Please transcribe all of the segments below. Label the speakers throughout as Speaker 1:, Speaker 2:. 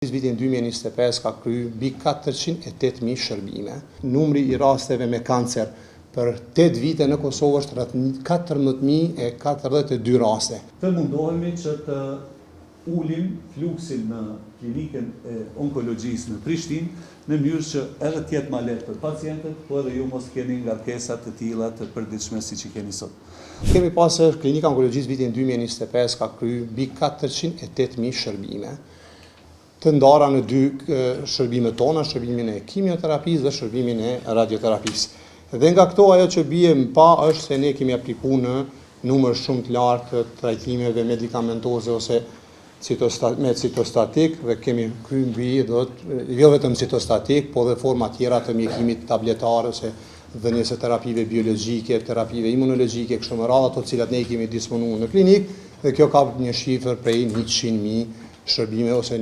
Speaker 1: Vitin 2025 ka kryer mbi 408.000 shërbime. Numri I rasteve me kancer për 8 vite në Kosovë është rreth 14.042 raste.
Speaker 2: Të mundohemi që të ulim fluksin në klinikën e onkologjisë në Prishtinë në mënyrë që edhe të jetë më lehtë për pacientët, po edhe ju mos keni ngarkesa të tilla të përditshme siç I keni sot.
Speaker 1: Kemi pasur klinika onkologjisë vitin 2025 ka kryer mbi 408.000 shërbime, të ndara në dy shërbimet tona, shërbimin e kimioterapisë dhe shërbimin e radioterapisë. Dhe nga këto ajo që bie më pa është se ne kemi aplikuar në numër shumë të lartë të trajtimeve medikamentoze ose me citostatik dhe kemi kryer mbi jo vetëm citostatik, po dhe forma tjera të mjekimit tabletar ose dhënies së terapive biologjike, terapive imunologjike, kështu me radhë, ato të cilat ne kemi disponuar në klinikë, dhe kjo ka një shifër prej 100.000 shërbime ose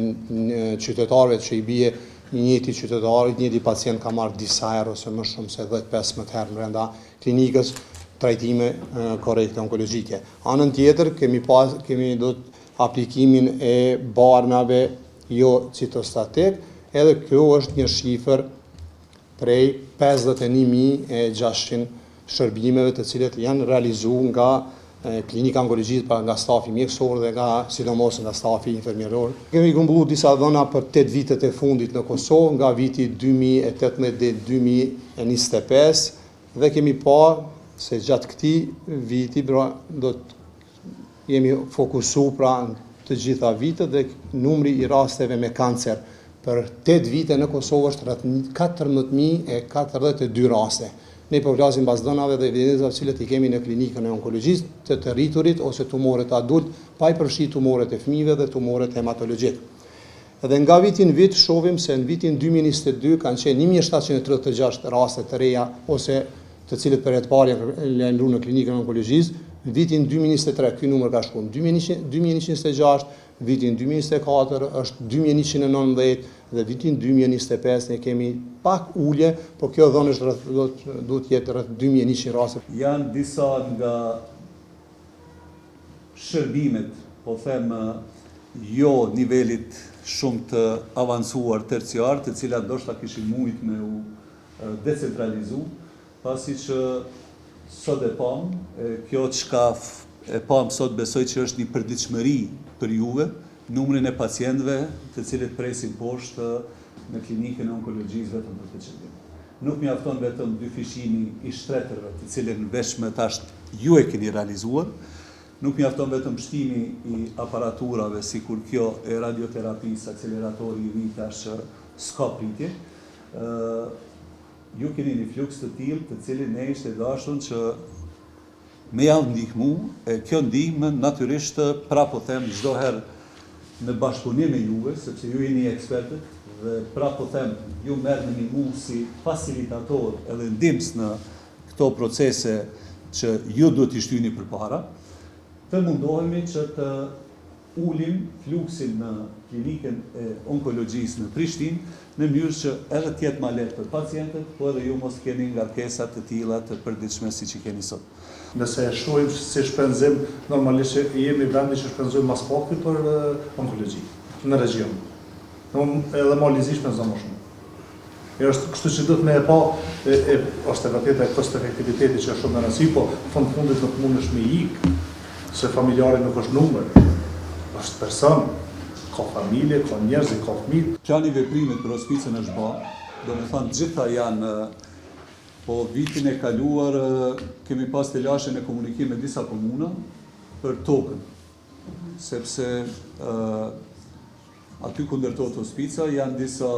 Speaker 1: qytetarëve që I bie një njëti qytetar, një njëti pacient ka marrë disa herë ose më shumë se 10-15 herë brenda klinikës trajtime korrekte onkologjike. Anën tjetër kemi do aplikimin e barnave jo citostatik, edhe kjo është një shifër prej 51.600 shërbimeve të cilet janë realizuar nga klinika onkologjisë, nga stafi mjekësor dhe sidomos nga stafi infermieror. Kemi grumbulluar disa dhëna për 8 vitet e fundit në Kosovë, nga viti 2018 dhe 2025, dhe kemi pa se gjatë këtij viti do të jemi fokusuar të gjitha vitet dhe numri I rasteve me kancer për 8 vite në Kosovë është rreth 14.042 raste. Ne po flasim pas dhënave dhe evidencave të cilat I kemi në klinikën e onkologjisë të rriturit ose tumoret adult, pa I përfshirë tumoret e fëmijëve dhe tumoret hematologjik. Edhe nga vitin vit shohim se në vitin 2022 kanë qenë 1736 raste të reja ose të cilët për herë të parë janë lënduar në klinikën e onkologjisë. Në vitin 2023 ky numër ka shkuar në 2126, vitin 2024 është 2119 dhe vitin 2025 ne kemi pak ulje, por kjo dhënë është duhet të jetë rreth 2100 raste.
Speaker 2: Janë disa nga shërbimet, po them jo nivelit shumë të avancuar terciar, të cilat ndoshta kishin mujt me u decentralizu, pasi që sot e pam, kjo çka e pam sot besoj që është një përditshmëri për juve, numrin e pacientëve të cilët presin poshtë në klinikën e onkologjisë vetëm për këtë qëllim. Nuk mjafton vetëm dy fishini I shtretërve, të cilën veç me tash ju e keni realizuar, nuk mjafton vetëm shtimi I aparaturave, sikur kjo e radioterapisë, akseleratori I ri tash s'ka pritje. Ju keni një fluks të tillë të cilin ne ishte dashur që me javë ndihmu, e kjo ndihmë natyrisht pra po them çdo herë në bashkëpunim me juve, sepse ju jeni ekspertët, dhe pra po them ju merrni mu si facilitator edhe ndihmës në këto procese që ju duhet I shtyni përpara, të mundohemi që të ulim fluksin në klinikën e onkologjisë në Prishtinë në mënyrë që edhe të jetë më lehtë për pacientët, po edhe ju mos keni ngarkesa të tilla të përditshme siç I keni sot.
Speaker 3: Nëse e shohim si shpenzim, normalisht jemi vendi që shpenzojmë mas pakti për onkologji në region. Edhe malizisht në zonë më shumë. Kështu që duhet me e pa, është e vërtetë e kost efektiviteti që është shumë në rëndësi, po fund fundit nuk mundesh me ikë, se familjari nuk është numër, është person, ka familje, ka njerëz, ka fëmijë.
Speaker 2: Plani veprimit për hospicën është bërë, domethënë gjitha janë. Po vitin e kaluar kemi pas të lashe në komunikim me disa komuna për tokën, sepse aty ku ndërtohet hospica janë disa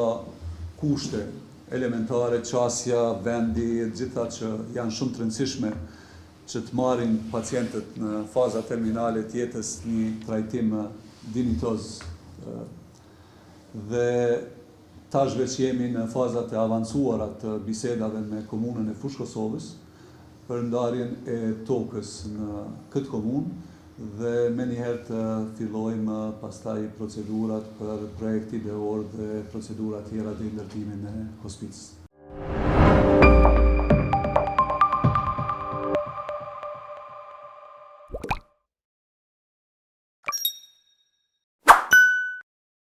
Speaker 2: kushte elementare, qasja, vendi, gjitha që janë shumë të rëndësishme që të marrin pacientët në faza terminale të jetës një trajtim dinjitoz. Dhe tash veç jemi në fazat e avancuara të bisedave me komunën e Fushë Kosovës për ndarjen e tokës në këtë komunë dhe menjëherë të fillojmë pastaj procedurat për projekti ideor dhe procedura tjera të ndërtimin e hospicës.